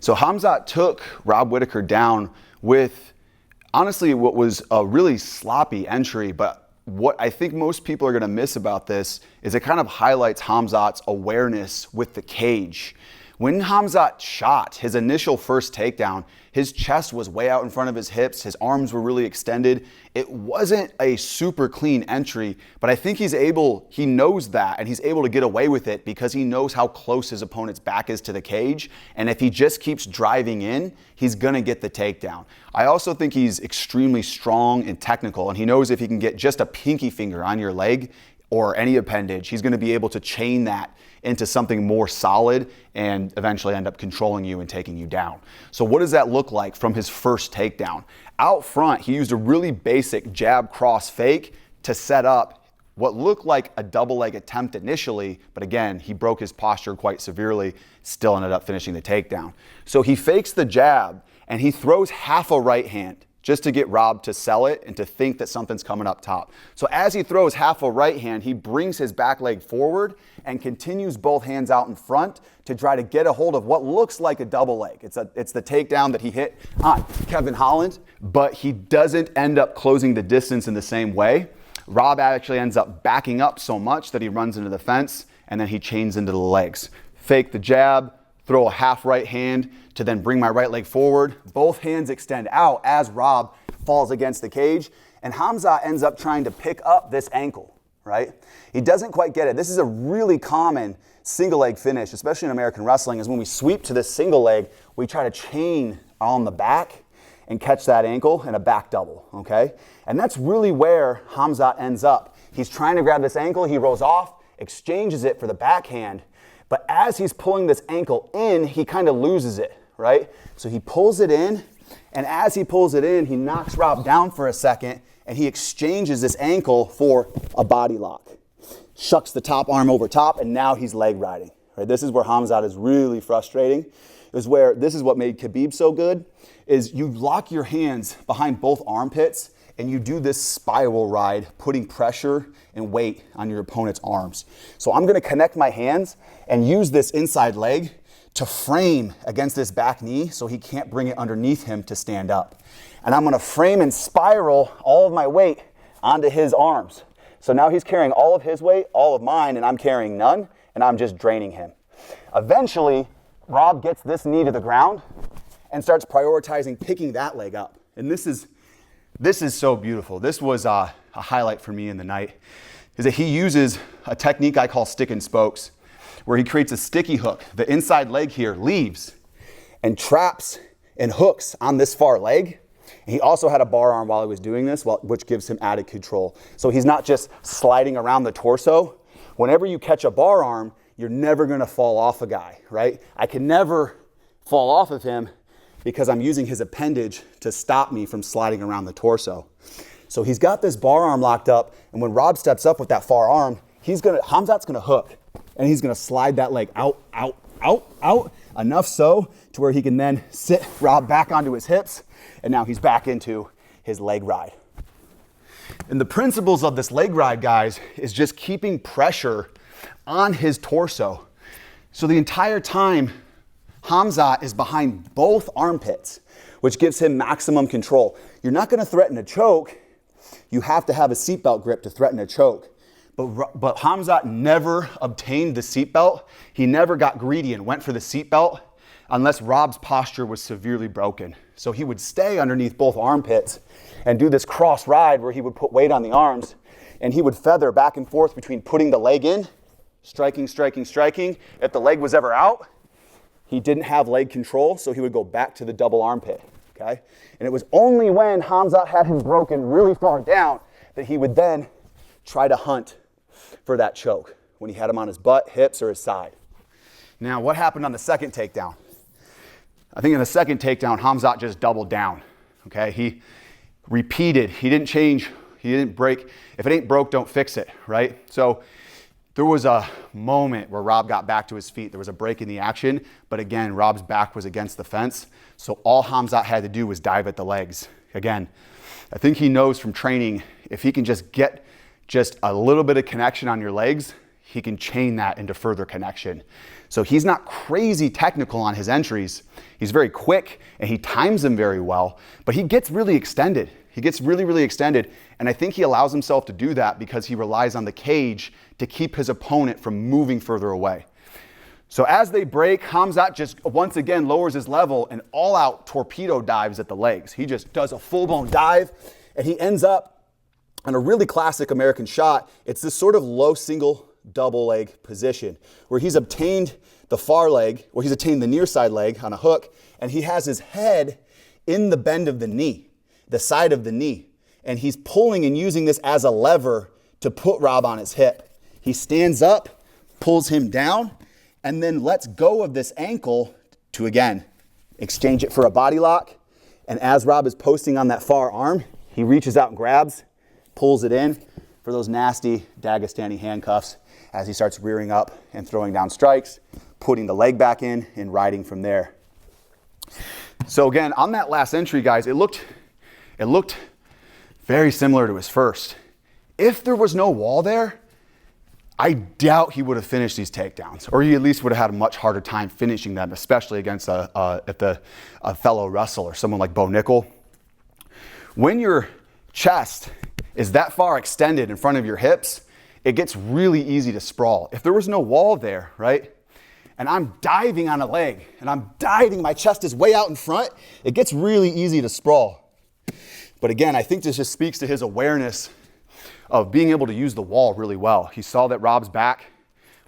So Khamzat took Rob Whittaker down with honestly what was a really sloppy entry, but what I think most people are going to miss about this is it kind of highlights Khamzat's awareness with the cage. When Khamzat shot his initial first takedown, his chest was way out in front of his hips, his arms were really extended. It wasn't a super clean entry, but I think he knows that, and he's able to get away with it because he knows how close his opponent's back is to the cage, and if he just keeps driving in, he's gonna get the takedown. I also think he's extremely strong and technical, and he knows if he can get just a pinky finger on your leg or any appendage, he's gonna be able to chain that into something more solid and eventually end up controlling you and taking you down. So what does that look like from his first takedown? Out front, he used a really basic jab cross fake to set up what looked like a double leg attempt initially, but again, he broke his posture quite severely, still ended up finishing the takedown. So he fakes the jab and he throws half a right hand just to get Rob to sell it and to think that something's coming up top. So as he throws half a right hand, he brings his back leg forward and continues both hands out in front to try to get a hold of what looks like a double leg. It's the takedown that he hit on Kevin Holland, but he doesn't end up closing the distance in the same way. Rob actually ends up backing up so much that he runs into the fence and then he chains into the legs. Fake the jab, throw a half right hand to then bring my right leg forward. Both hands extend out as Rob falls against the cage, and Khamzat ends up trying to pick up this ankle, right? He doesn't quite get it. This is a really common single leg finish, especially in American wrestling, is when we sweep to this single leg, we try to chain on the back and catch that ankle in a back double, okay? And that's really where Khamzat ends up. He's trying to grab this ankle, he rolls off, exchanges it for the backhand, but as he's pulling this ankle in, he kind of loses it, right? So he pulls it in, and as he pulls it in, he knocks Rob down for a second, and he exchanges this ankle for a body lock. Shucks the top arm over top, and now he's leg riding, right? This is where Khamzat is really frustrating. This is what made Khabib so good, is you lock your hands behind both armpits, and you do this spiral ride, putting pressure and weight on your opponent's arms. So I'm gonna connect my hands and use this inside leg to frame against this back knee so he can't bring it underneath him to stand up. And I'm gonna frame and spiral all of my weight onto his arms. So now he's carrying all of his weight, all of mine, and I'm carrying none, and I'm just draining him. Eventually, Rob gets this knee to the ground and starts prioritizing picking that leg up. And this is so beautiful. This was a highlight for me in the night, is that he uses a technique I call stick and spokes, where he creates a sticky hook. The inside leg here leaves and traps and hooks on this far leg. And he also had a bar arm while he was doing this, which gives him added control. So he's not just sliding around the torso. Whenever you catch a bar arm, you're never gonna fall off a guy, right? I can never fall off of him because I'm using his appendage to stop me from sliding around the torso. So he's got this bar arm locked up, and when Rob steps up with that far arm, Khamzat's gonna hook, and he's gonna slide that leg out, enough so to where he can then sit Rob back onto his hips, and now he's back into his leg ride. And the principles of this leg ride, guys, is just keeping pressure on his torso. So the entire time, Khamzat is behind both armpits, which gives him maximum control. You're not gonna threaten a choke. You have to have a seatbelt grip to threaten a choke. But Khamzat never obtained the seatbelt. He never got greedy and went for the seatbelt unless Rob's posture was severely broken. So he would stay underneath both armpits and do this cross ride where he would put weight on the arms, and he would feather back and forth between putting the leg in, striking. If the leg was ever out, he didn't have leg control, so he would go back to the double armpit, okay? And it was only when Khamzat had him broken really far down that he would then try to hunt for that choke when he had him on his butt, hips, or his side. Now, what happened on the second takedown? I think in the second takedown, Khamzat just doubled down, okay? He repeated, he didn't change, he didn't break. If it ain't broke, don't fix it, right? So there was a moment where Rob got back to his feet. There was a break in the action, but again, Rob's back was against the fence, so all Khamzat had to do was dive at the legs. Again, I think he knows from training, if he can just get just a little bit of connection on your legs, he can chain that into further connection. So he's not crazy technical on his entries. He's very quick and he times them very well, but he gets really extended. He gets really, really extended. And I think he allows himself to do that because he relies on the cage to keep his opponent from moving further away. So as they break, Khamzat just once again lowers his level and all out torpedo dives at the legs. He just does a full-blown dive and he ends up on a really classic American shot. It's this sort of low single double leg position where he's obtained the far leg, or he's obtained the near side leg on a hook, and he has his head in the bend of the knee, the side of the knee. And he's pulling and using this as a lever to put Rob on his hip. He stands up, pulls him down, and then lets go of this ankle to, again, exchange it for a body lock. And as Rob is posting on that far arm, he reaches out and grabs, pulls it in for those nasty Dagestani handcuffs as he starts rearing up and throwing down strikes, putting the leg back in and riding from there. So again, on that last entry, guys, it looked very similar to his first. If there was no wall there, I doubt he would have finished these takedowns, or he at least would have had a much harder time finishing them, especially against a fellow wrestler, someone like Bo Nickel. When your chest is that far extended in front of your hips, it gets really easy to sprawl. If there was no wall there, right, and I'm diving on a leg, and I'm diving, my chest is way out in front, it gets really easy to sprawl. But again, I think this just speaks to his awareness of being able to use the wall really well. He saw that Rob's back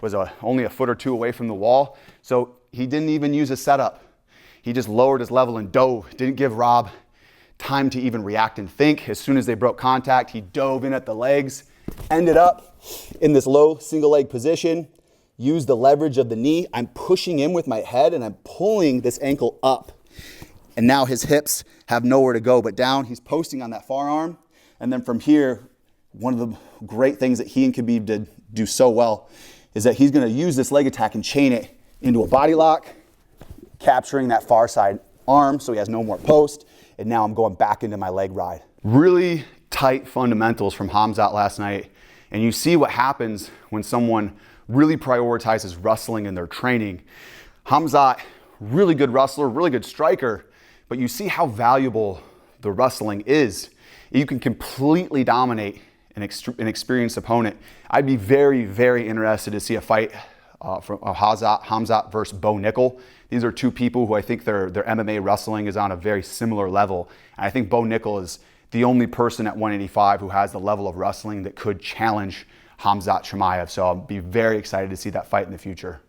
was only a foot or two away from the wall, so he didn't even use a setup. He just lowered his level and dove, didn't give Rob time to even react and think. As soon as they broke contact, he dove in at the legs, ended up in this low single leg position, used the leverage of the knee. I'm pushing in with my head and I'm pulling this ankle up. And now his hips have nowhere to go but down. He's posting on that forearm. And then from here, one of the great things that he and Khabib did do so well is that he's going to use this leg attack and chain it into a body lock, capturing that far side arm so he has no more post. And now I'm going back into my leg ride. Really tight fundamentals from Khamzat last night. And you see what happens when someone really prioritizes wrestling in their training. Khamzat, really good wrestler, really good striker, but you see how valuable the wrestling is. You can completely dominate an experienced opponent. I'd be very, very interested to see a fight from Khamzat versus Bo Nickel. These are two people who I think their MMA wrestling is on a very similar level. And I think Bo Nickel is the only person at 185 who has the level of wrestling that could challenge Khamzat Chimaev. So I'll be very excited to see that fight in the future.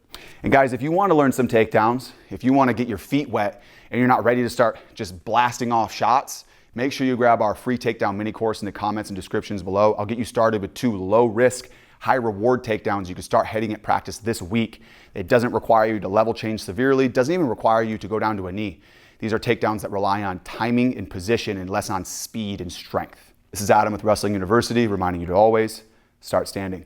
And guys, if you want to learn some takedowns, if you want to get your feet wet and you're not ready to start just blasting off shots, make sure you grab our free takedown mini course in the comments and descriptions below. I'll get you started with 2 low risk, high reward takedowns you can start heading at practice this week. It doesn't require you to level change severely, doesn't even require you to go down to a knee. These are takedowns that rely on timing and position and less on speed and strength. This is Adam with Wrestling University, reminding you to always start standing.